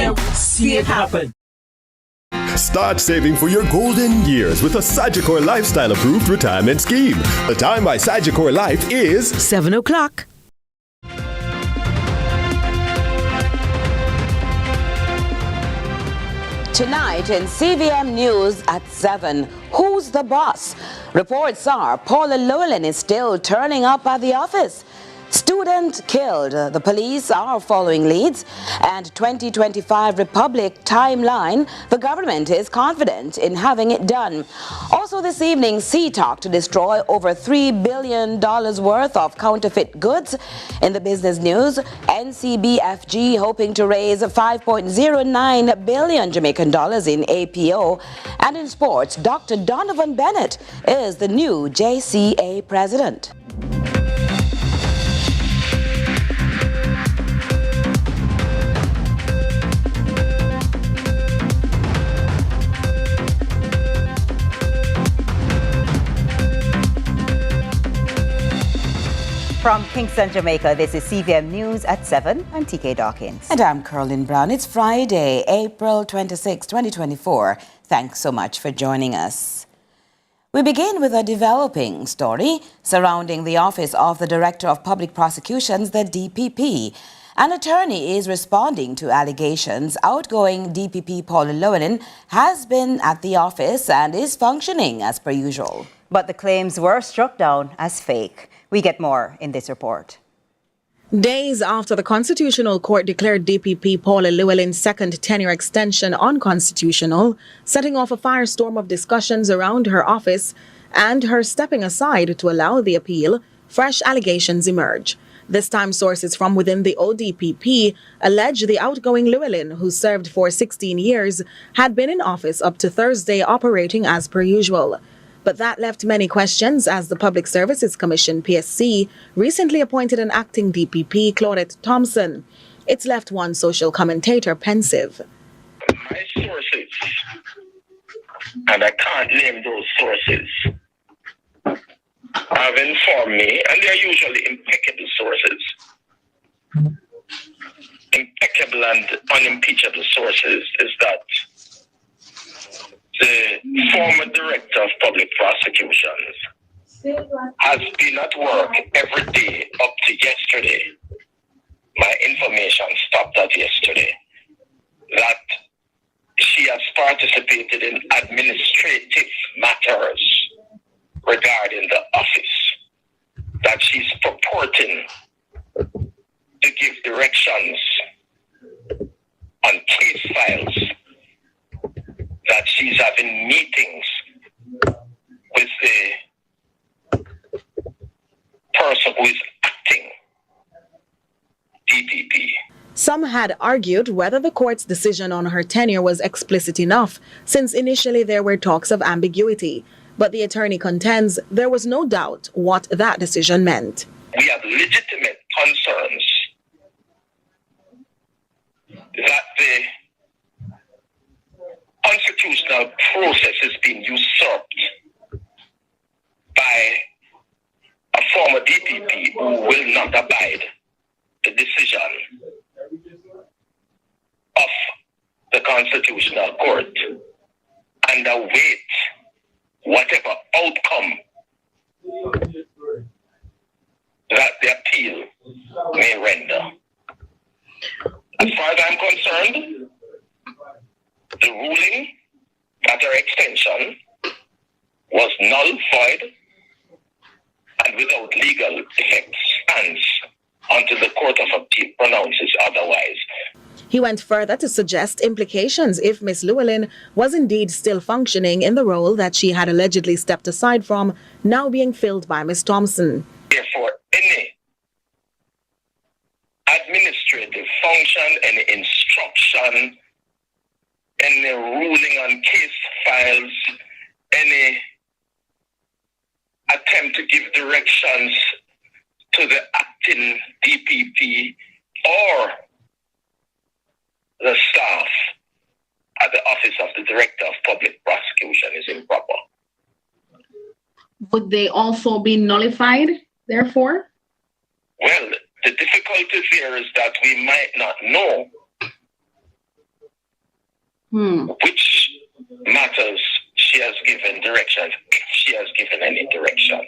there, see it happen. Start saving for your golden years with a Sagicor Lifestyle Approved Retirement Scheme. The time by Sagicor Life is 7 o'clock. Tonight in CVM News at 7, who's the boss? Reports are Paula Llewellyn is still turning up at the office. Student killed. The police are following leads. And 2025 Republic timeline, the government is confident in having it done. Also this evening, CTOC to destroy over $3 billion worth of counterfeit goods. In the business news, NCBFG hoping to raise 5.09 billion Jamaican dollars in APO. And in sports, Dr. Donovan Bennett is the new JCA president. From Kingston, Jamaica, this is CVM News at 7. I'm TK Dawkins. And I'm Carolyn Brown. It's Friday, April 26, 2024. Thanks so much for joining us. We begin with a developing story surrounding the Office of the Director of Public Prosecutions, the DPP. An attorney is responding to allegations outgoing DPP Paula Llewellyn has been at the office and is functioning as per usual. But the claims were struck down as fake. We get more in this report. Days after the Constitutional Court declared DPP Paula Llewellyn's second tenure extension unconstitutional, setting off a firestorm of discussions around her office and her stepping aside to allow the appeal, fresh allegations emerge. This time, sources from within the ODPP allege the outgoing Llewellyn, who served for 16 years, had been in office up to Thursday operating as per usual. But that left many questions as the Public Services Commission, PSC, recently appointed an acting DPP, Claudette Thompson. It's left one social commentator pensive. My sources, and I can't name those sources, have informed me, and they're usually impeccable sources, impeccable and unimpeachable sources, is that the former Director of Public Prosecutions has been at work every day up to yesterday. My information stopped at yesterday. That she has participated in administrative matters regarding the office. That she's purporting to give directions on case files. That she's having meetings with the person who is acting DPP. Some had argued whether the court's decision on her tenure was explicit enough, since initially there were talks of ambiguity. But the attorney contends there was no doubt what that decision meant. We have legitimate concerns that the constitutional process has been usurped by a former DPP who will not abide the decision of the Constitutional Court and await whatever outcome that the appeal may render. As far as I'm concerned, the ruling that her extension was null, void, and without legal effect stands until the Court of Appeal pronounces otherwise. He went further to suggest implications if Miss Llewellyn was indeed still functioning in the role that she had allegedly stepped aside from, now being filled by Miss Thompson. Therefore, any administrative function, any instruction, any ruling on case files, any attempt to give directions to the acting DPP or the staff at the Office of the Director of Public Prosecution is improper. Would they also be nullified, therefore? Well, the difficulty here is that we might not know which matters she has given directions, if she has given any directions.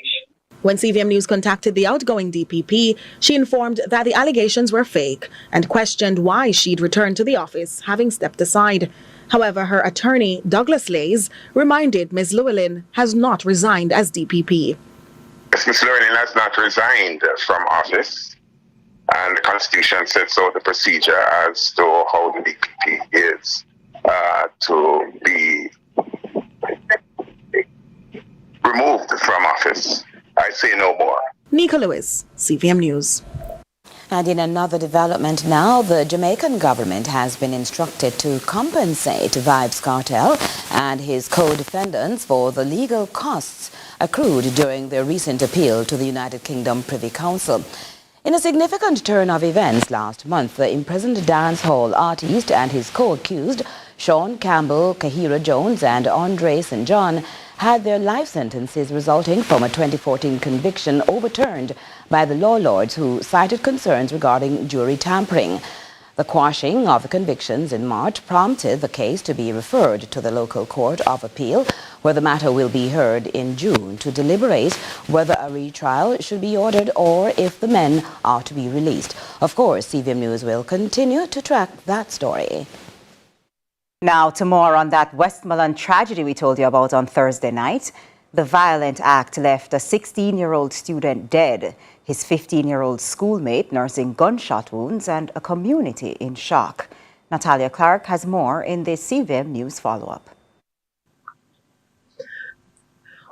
When CVM News contacted the outgoing DPP, she informed that the allegations were fake and questioned why she'd returned to the office, having stepped aside. However, her attorney, Douglas Lays, reminded Ms. Llewellyn has not resigned as DPP. Ms. Llewellyn has not resigned from office, and the Constitution sets out the procedure as to how the DPP is to be removed from office. I say no more. Nika Lewis, CVM News. And in another development now, the Jamaican government has been instructed to compensate Vybz Kartel and his co-defendants for the legal costs accrued during their recent appeal to the United Kingdom Privy Council. In a significant turn of events last month, the imprisoned dancehall artist and his co-accused, Sean Campbell, Kahira Jones and Andre St. John, had their life sentences resulting from a 2014 conviction overturned by the law lords who cited concerns regarding jury tampering. The quashing of the convictions in March prompted the case to be referred to the local court of appeal, where the matter will be heard in June to deliberate whether a retrial should be ordered or if the men are to be released. Of course, CVM News will continue to track that story. Now to more on that Westmoreland tragedy we told you about on Thursday night. The violent act left a 16-year-old student dead, his 15-year-old schoolmate nursing gunshot wounds, and a community in shock. Natalia Clark has more in this CVM News follow-up.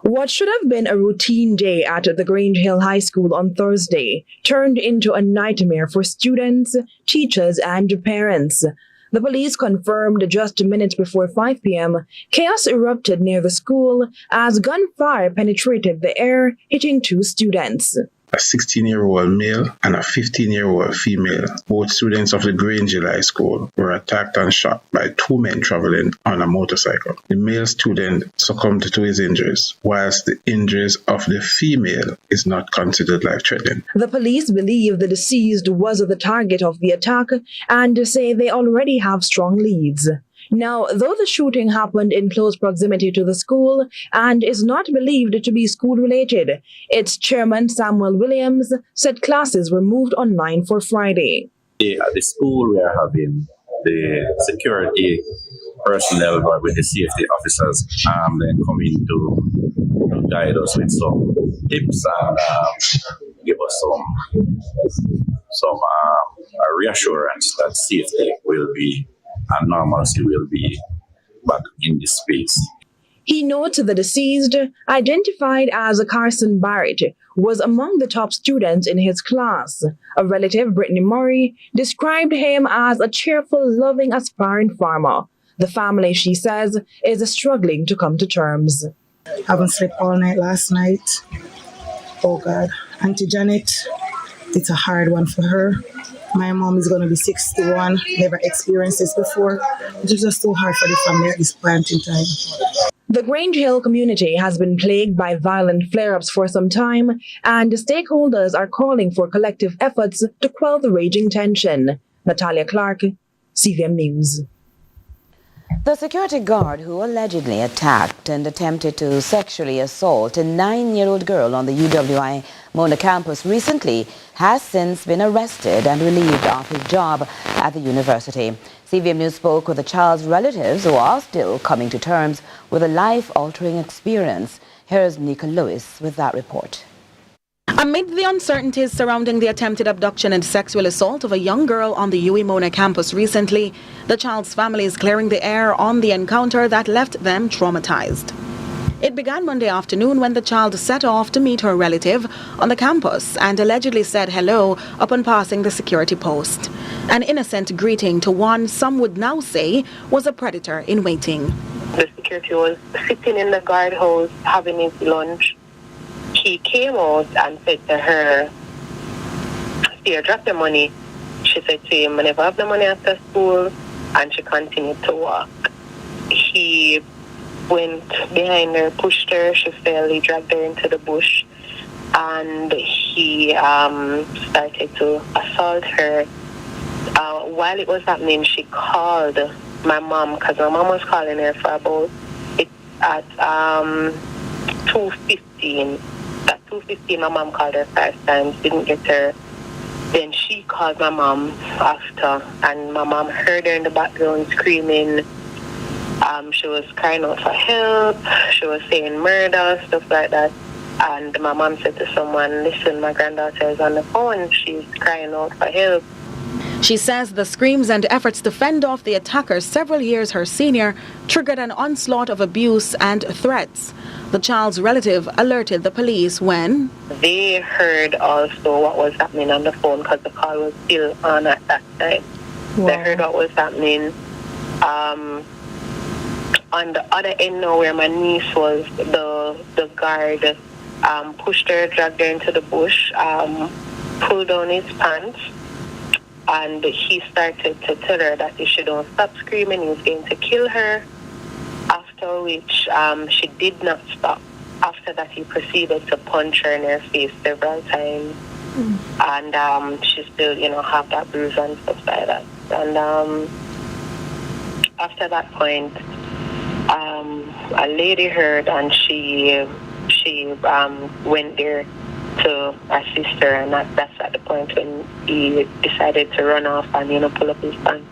What should have been a routine day at the Grange Hill High School on Thursday turned into a nightmare for students, teachers, and parents. The police confirmed just minutes before 5 p.m., chaos erupted near the school as gunfire penetrated the air, hitting 2 students. A 16-year-old male and a 15-year-old female, both students of the Grange Hill High School, were attacked and shot by 2 men traveling on a motorcycle. The male student succumbed to his injuries, whilst the injuries of the female is not considered life-threatening. The police believe the deceased was the target of the attack and say they already have strong leads. Now, though the shooting happened in close proximity to the school and is not believed to be school-related, its chairman, Samuel Williams, said classes were moved online for Friday. At the school, we are having the security personnel with the safety officers then coming to guide us with some tips and give us some reassurance that safety will be and normalcy will be back in this space. He notes the deceased, identified as Carson Barrett, was among the top students in his class. A relative, Brittany Murray, described him as a cheerful, loving, aspiring farmer. The family, she says, is struggling to come to terms. Haven't slept all night last night. Oh God. Auntie Janet, it's a hard one for her. My mom is going to be 61, never experienced this before. It's just so hard for the family at this point in time. The Grange Hill community has been plagued by violent flare-ups for some time, and stakeholders are calling for collective efforts to quell the raging tension. Natalia Clark, CVM News. The security guard who allegedly attacked and attempted to sexually assault a 9-year-old girl on the UWI Mona campus recently has since been arrested and relieved of his job at the university. CVM News spoke with the child's relatives who are still coming to terms with a life-altering experience. Here's Nika Lewis with that report. Amid the uncertainties surrounding the attempted abduction and sexual assault of a young girl on the UWI Mona campus recently, the child's family is clearing the air on the encounter that left them traumatized. It began Monday afternoon when the child set off to meet her relative on the campus and allegedly said hello upon passing the security post. An innocent greeting to one some would now say was a predator in waiting. The security was sitting in the guardhouse having his lunch. He came out and said to her, "Here, drop the money." She said to him, "I never have the money after school," and she continued to walk. He went behind her, pushed her, she fell, he dragged her into the bush, and he started to assault her. While it was happening, she called my mom, because my mom was calling her for about, it's at 2:15. At 2:15, my mom called her 5 times, didn't get her. Then she called my mom after, and my mom heard her in the background screaming. She was crying out for help. She was saying murder, stuff like that. And my mom said to someone, listen, my granddaughter is on the phone. She's crying out for help. She says the screams and efforts to fend off the attacker, several years her senior, triggered an onslaught of abuse and threats. The child's relative alerted the police when they heard also what was happening on the phone, because the call was still on at that time. Wow. They heard what was happening. On the other end now, where my niece was, the guard pushed her, dragged her into the bush, pulled down his pants, and he started to tell her that if she don't stop screaming, he's going to kill her. After which she did not stop. After that, he proceeded to punch her in her face several times. And she still, have that bruise and stuff like that. And after that point, a lady heard, and she went there to assist her, and that's at the point when he decided to run off and pull up his pants.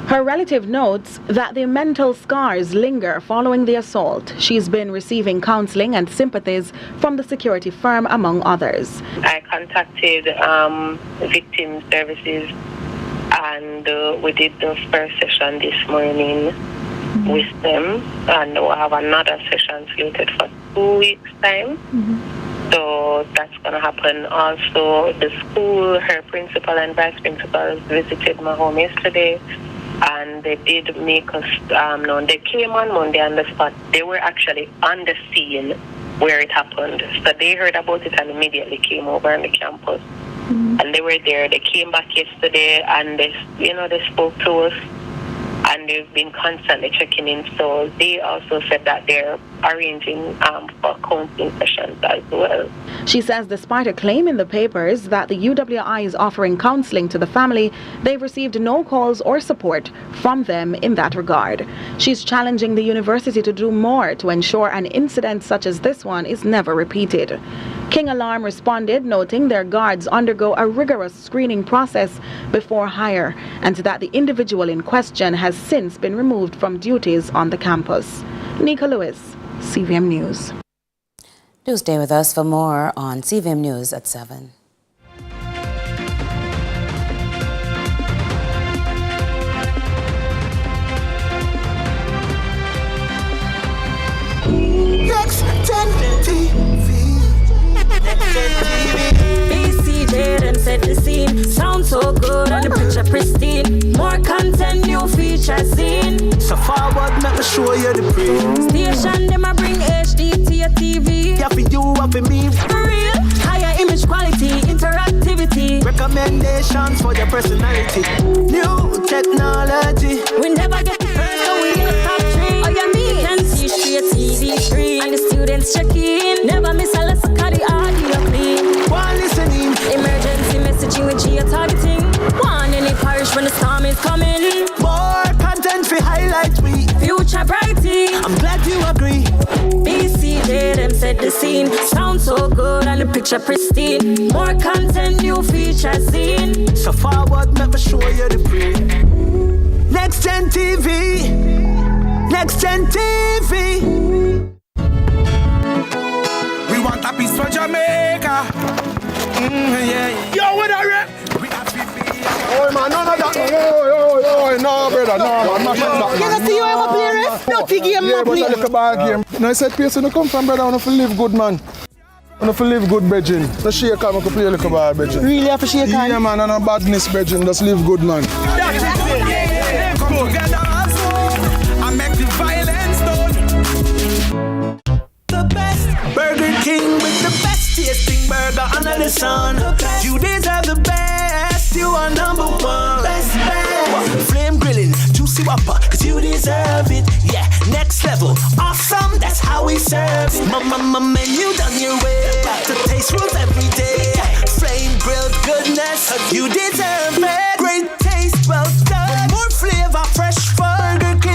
Her relative notes that the mental scars linger following the assault. She's been receiving counseling and sympathies from the security firm, among others. I contacted victim services, and we did the first session this morning with them, and we'll have another session slated for 2 weeks' time. So that's going to happen. Also, the school, her principal and vice principal visited my home yesterday, and they did make us known. They came on Monday on the spot. They were actually on the scene where it happened. So they heard about it and immediately came over on the campus. And they were there. They came back yesterday, and they spoke to us, and they've been constantly checking in. So they also said that they're arranging for counseling sessions as well. She says despite a claim in the papers that the UWI is offering counseling to the family, they've received no calls or support from them in that regard. She's challenging the university to do more to ensure an incident such as this one is never repeated. King Alarm responded, noting their guards undergo a rigorous screening process before hire, and that the individual in question has since been removed from duties on the campus. Nika Lewis, CVM News. Do stay with us for more on CVM News at 7. Next 10 TV. BCJ them set the scene. Sound so good and the picture pristine. More content, new features seen. So forward, make me show you the print. Station them a bring HD to your TV. Yeah, for you, and for me. For real, higher image quality, interactivity. Recommendations for your personality. New technology. We never get the first, so we in the top 3. Oh, you mean? You can see straight TV screen. And the students check in. Never miss a lesson, cause the audio clean. One listening. Emergency messaging with geo-targeting. One in the parish when the storm is coming. More content for highlight we. Future brighty. I'm glad you agree. BCJ them set the scene. Sound so good and the picture pristine. More content, new features seen. So forward, make me show you the print. Next 10 TV. Next 10 TV. We want a piece for Jamaica. Yeah. Yo, what are you? Oh man, none of that. Oh, no, brother, no, man. You don't see you ever play ref? Not the game, yeah, but I look a bad game. No, I said, place when you come from, brother, I want to live good, man. I want to live good, brethren. No shake on, I can play a little bad, brethren. Really have to shake on? Yeah, man, and no badness, brethren. Just live good, man. That's it. Come together and make the violence done. The best Burger King with the best tasting burger under the sun. You deserve the best. You are number one. Best. Flame grilling, juicy whopper, cause you deserve it. Yeah, next level, awesome, that's how we serve it. Mama menu done your way. The taste rules every day. Flame grilled goodness, you deserve it. Great taste, well done. More flavor, fresh fun. Burger King.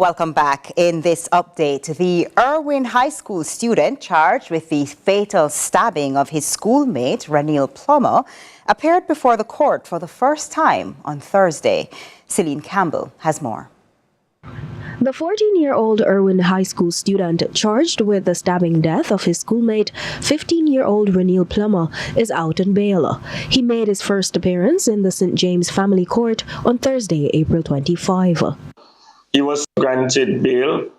Welcome back. In this update, the Irwin High School student charged with the fatal stabbing of his schoolmate, Ranil Plummer, appeared before the court for the first time on Thursday. Celine Campbell has more. The 14-year-old Irwin High School student charged with the stabbing death of his schoolmate, 15-year-old Ranil Plummer, is out on bail. He made his first appearance in the St. James Family Court on Thursday, April 25. He was granted bail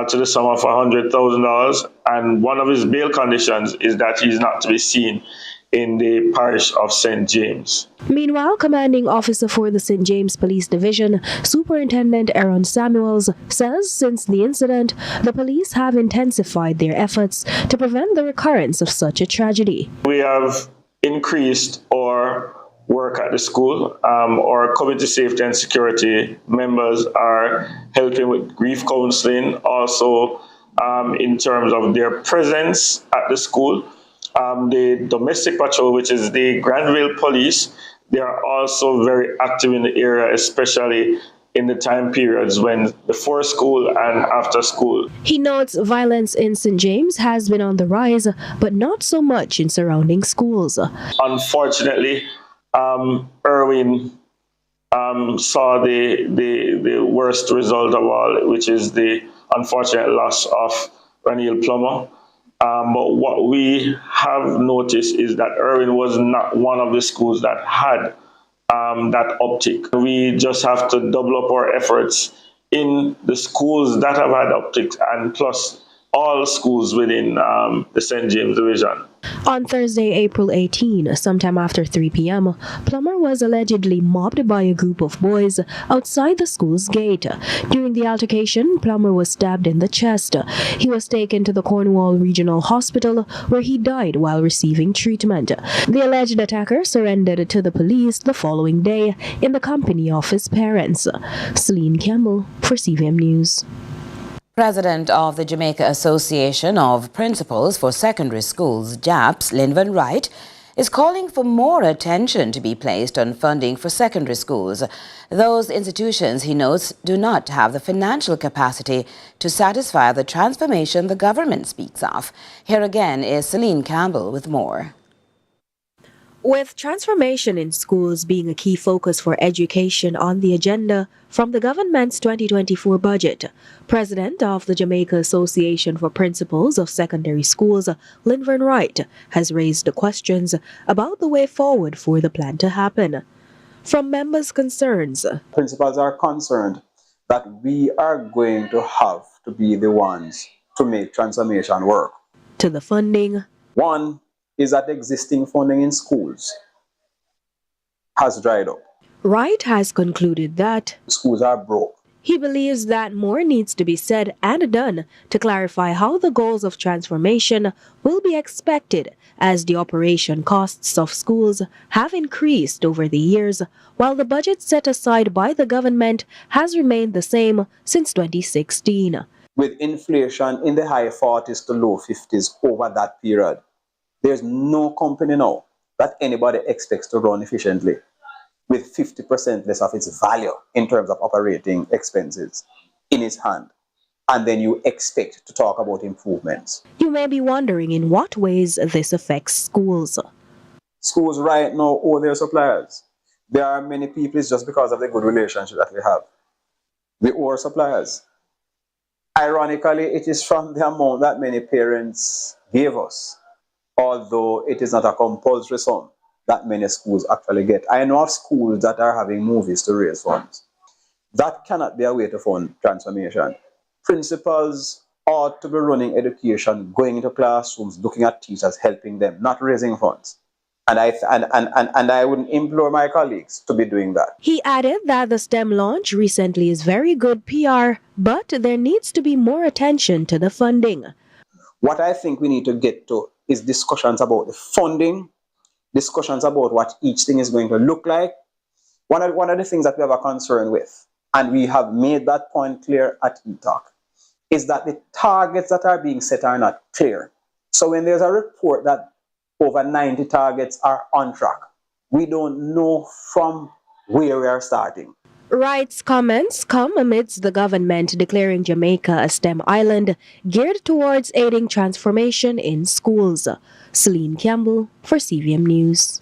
to the sum of $100,000, and one of his bail conditions is that he is not to be seen in the parish of St. James. Meanwhile, commanding officer for the St. James Police Division, Superintendent Aaron Samuels, says since the incident, the police have intensified their efforts to prevent the recurrence of such a tragedy. We have increased our work at the school. Our community safety and security members are helping with grief counseling, also in terms of their presence at the school. The domestic patrol, which is the Grange Hill police, they are also very active in the area, especially in the time periods when before school and after school. He notes violence in St. James has been on the rise, but not so much in surrounding schools. Unfortunately, Irwin saw the worst result of all, which is the unfortunate loss of Ranil Plummer. But what we have noticed is that Irwin was not one of the schools that had that uptick. We just have to double up our efforts in the schools that have had upticks, and plus all schools within the St. James Division. On Thursday, April 18, sometime after 3 p.m., Plummer was allegedly mobbed by a group of boys outside the school's gate. During the altercation, Plummer was stabbed in the chest. He was taken to the Cornwall Regional Hospital, where he died while receiving treatment. The alleged attacker surrendered to the police the following day in the company of his parents. Celine Campbell for CVM News. President of the Jamaica Association of Principals for Secondary Schools, JAPS, Irwin Wright, is calling for more attention to be placed on funding for secondary schools. Those institutions, he notes, do not have the financial capacity to satisfy the transformation the government speaks of. Here again is Celine Campbell with more. With transformation in schools being a key focus for education on the agenda from the government's 2024 budget, President of the Jamaica Association for Principals of Secondary Schools, Irwin Wright, has raised questions about the way forward for the plan to happen. From members' concerns, principals are concerned that we are going to have to be the ones to make transformation work. To the funding, one is that existing funding in schools has dried up. Wright has concluded that schools are broke. He believes that more needs to be said and done to clarify how the goals of transformation will be expected, as the operation costs of schools have increased over the years, while the budget set aside by the government has remained the same since 2016. With inflation in the high 40s to low 50s over that period, there's no company now that anybody expects to run efficiently with 50% less of its value in terms of operating expenses in its hand. And then you expect to talk about improvements. You may be wondering in what ways this affects schools. Schools right now owe their suppliers. There are many people, it's just because of the good relationship that we have. We owe our suppliers. Ironically, it is from the amount that many parents gave us, although it is not a compulsory sum that many schools actually get. I know of schools that are having movies to raise funds. That cannot be a way to fund transformation. Principals ought to be running education, going into classrooms, looking at teachers, helping them, not raising funds. And I would implore my colleagues to be doing that. He added that the STEM launch recently is very good PR, but there needs to be more attention to the funding. What I think we need to get to is discussions about the funding, discussions about what each thing is going to look like. One of the things that we have a concern with, and we have made that point clear at eTalk, is that the targets that are being set are not clear. So when there's a report that over 90 targets are on track, we don't know from where we are starting. Wright's comments come amidst the government declaring Jamaica a STEM island geared towards aiding transformation in schools. Celine Campbell for CVM News.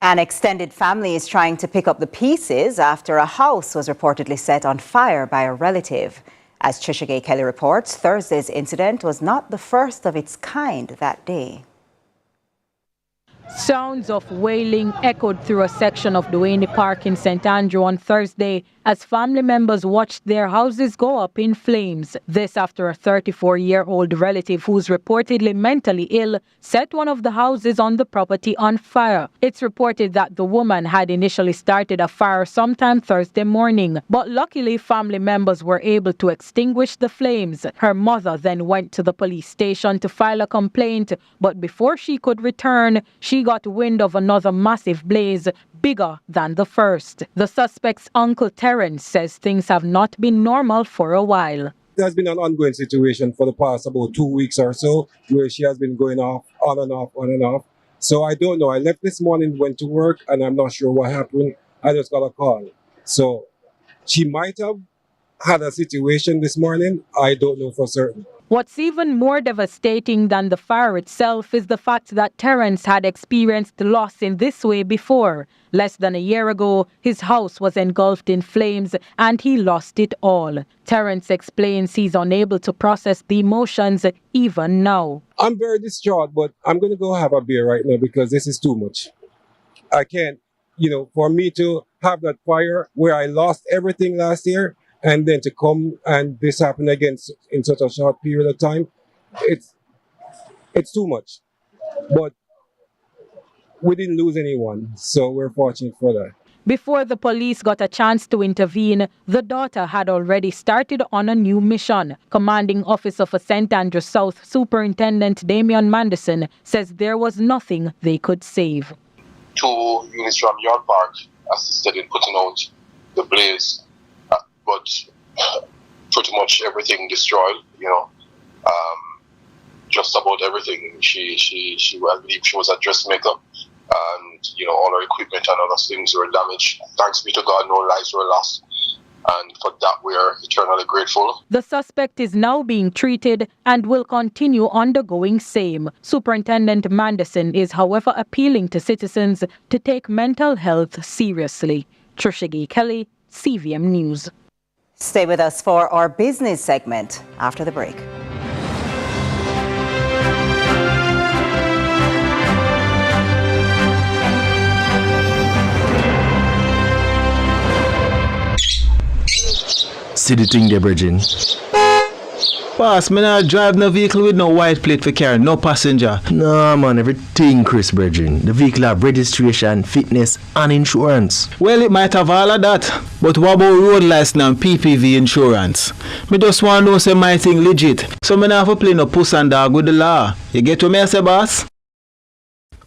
An extended family is trying to pick up the pieces after a house was reportedly set on fire by a relative. As Trisha Kelly reports, Thursday's incident was not the first of its kind that day. Sounds of wailing echoed through a section of Duane Park in St. Andrew on Thursday as family members watched their houses go up in flames. This after a 34-year-old relative who's reportedly mentally ill set one of the houses on the property on fire. It's reported that the woman had initially started a fire sometime Thursday morning, but luckily family members were able to extinguish the flames. Her mother then went to the police station to file a complaint, but before she could return, she got wind of another massive blaze, bigger than the first. The suspect's uncle Terence says things have not been normal for a while. There's been an ongoing situation for the past about 2 weeks or so, where she has been going off, on and off, on and off. So I don't know. I left this morning, went to work, and I'm not sure what happened. I just got a call. So she might have had a situation this morning. I don't know for certain. What's even more devastating than the fire itself is the fact that Terence had experienced loss in this way before. Less than a year ago, his house was engulfed in flames and he lost it all. Terence explains he's unable to process the emotions even now. I'm very distraught, but I'm going to go have a beer right now because this is too much. I can't, for me to have that fire where I lost everything last year, and then to come and this happen again in such a short period of time, it's too much. But we didn't lose anyone, so we're fortunate for that. Before the police got a chance to intervene, the daughter had already started on a new mission. Commanding Officer for St. Andrew South Superintendent Damian Manderson says there was nothing they could save. 2 units from York Park assisted in putting out the blaze. But pretty much everything destroyed, just about everything. I believe she was a dressmaker, and all her equipment and other things were damaged. Thanks be to God, no lives were lost, and for that we are eternally grateful. The suspect is now being treated and will continue undergoing same. Superintendent Manderson is, however, appealing to citizens to take mental health seriously. Trisha Kelly, CVM News. Stay with us for our business segment after the break. See the thing there, Bridging? Boss, me not drive no vehicle with no white plate for carry no passenger. No man, everything Chris Bridging. The vehicle have registration, fitness and insurance. Well, it might have all of that. But what about road license and PPV insurance? Me just want to know say my thing legit. So me not have to play no puss and dog with the law. You get what me say, boss?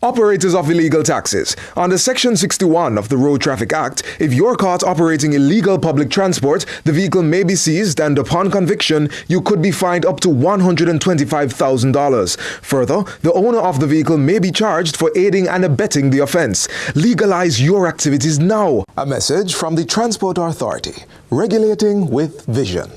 Operators of illegal taxis. Under Section 61 of the Road Traffic Act, if you're caught operating illegal public transport, the vehicle may be seized and upon conviction, you could be fined up to $125,000. Further, the owner of the vehicle may be charged for aiding and abetting the offense. Legalize your activities now. A message from the Transport Authority, regulating with vision.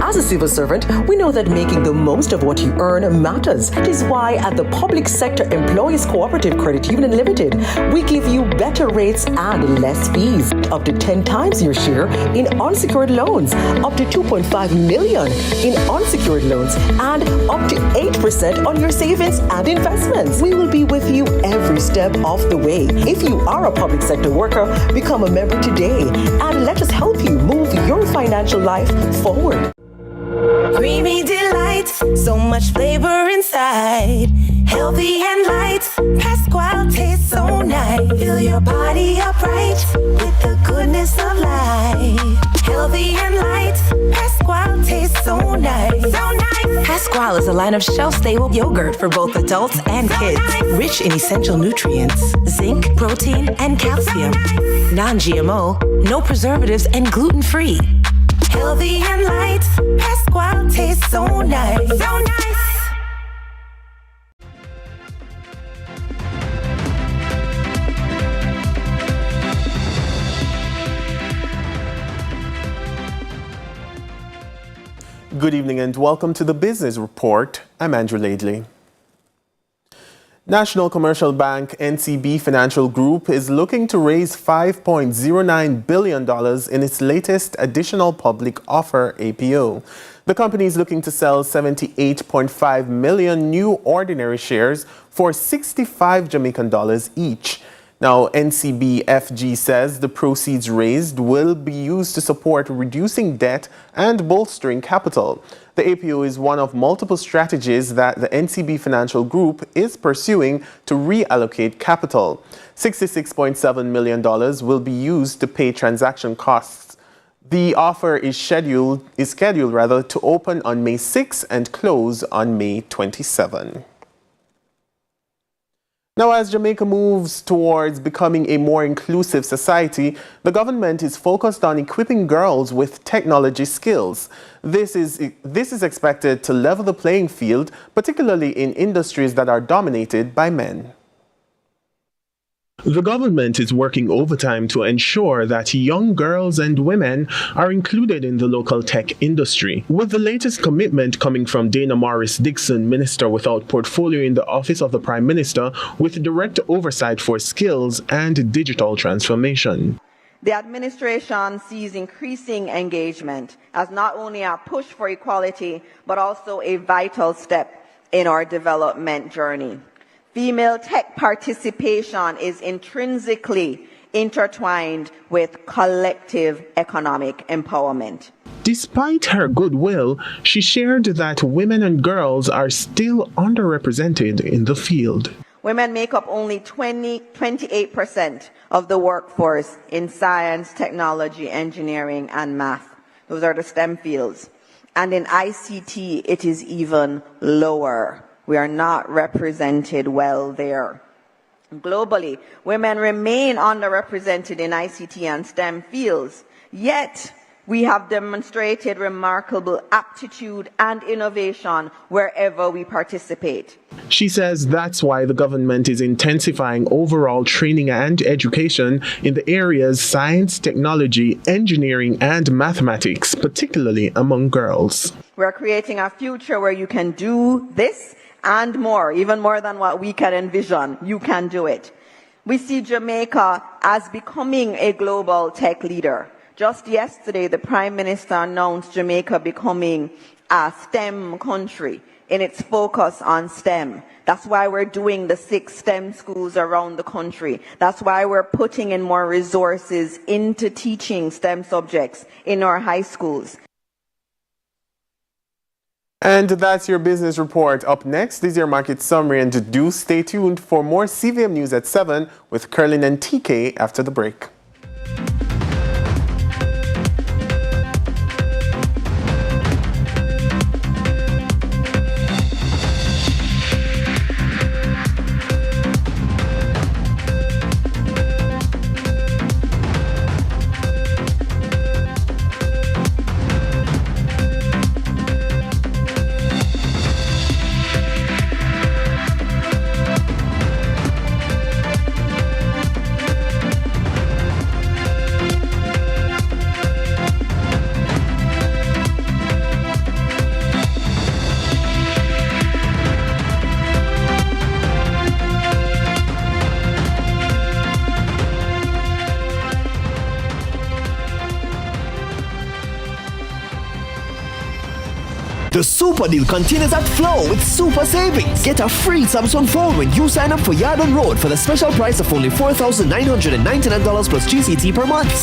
As a civil servant, we know that making the most of what you earn matters. It is why at the Public Sector Employees Cooperative Credit Union Limited, we give you better rates and less fees. Up to 10 times your share in unsecured loans, up to $2.5 million in unsecured loans, and up to 8% on your savings and investments. We will be with you every step of the way. If you are a public sector worker, become a member today and let us help you move your financial life forward. Creamy delight, so much flavor inside. Healthy and light, Pasquale tastes so nice. Fill your body upright with the goodness of life. Healthy and light, Pasquale tastes so nice. So nice. Pasquale is a line of shelf-stable yogurt for both adults and kids. Rich in essential nutrients, zinc, protein, and calcium. Non-GMO, no preservatives, and gluten-free. Healthy and light, Pasquale tastes so nice. So nice. Good evening and welcome to the Business Report. I'm Andrew Laidley. National Commercial Bank NCB Financial Group is looking to raise $5.09 billion in its latest additional public offer APO. The company is looking to sell 78.5 million new ordinary shares for 65 Jamaican dollars each. Now, NCBFG says the proceeds raised will be used to support reducing debt and bolstering capital. The APO is one of multiple strategies that the NCB Financial Group is pursuing to reallocate capital. $66.7 million will be used to pay transaction costs. The offer is scheduled to open on May 6 and close on May 27. Now, as Jamaica moves towards becoming a more inclusive society, the government is focused on equipping girls with technology skills. This is expected to level the playing field, particularly in industries that are dominated by men. The government is working overtime to ensure that young girls and women are included in the local tech industry. With the latest commitment coming from Dana Morris Dixon, Minister without portfolio in the Office of the Prime Minister, with direct oversight for skills and digital transformation. The administration sees increasing engagement as not only a push for equality, but also a vital step in our development journey. Female tech participation is intrinsically intertwined with collective economic empowerment. Despite her goodwill, she shared that women and girls are still underrepresented in the field. Women make up only 28% of the workforce in science, technology, engineering, and math. Those are the STEM fields. And in ICT, it is even lower. We are not represented well there. Globally, women remain underrepresented in ICT and STEM fields, yet we have demonstrated remarkable aptitude and innovation wherever we participate. She says that's why the government is intensifying overall training and education in the areas science, technology, engineering, and mathematics, particularly among girls. We're creating a future where you can do this and more, even more than what we can envision. You can do it. We see Jamaica as becoming a global tech leader. Just yesterday, the Prime Minister announced Jamaica becoming a STEM country in its focus on STEM. That's why we're doing the 6 STEM schools around the country. That's why we're putting in more resources into teaching STEM subjects in our high schools. And that's your business report. Up next is your market summary, and do stay tuned for more CVM News at 7 with Curlin and TK after the break. The super deal continues at Flow with super savings. Get a free Samsung phone when you sign up for Yard on Road for the special price of only $4,999 plus GCT per month.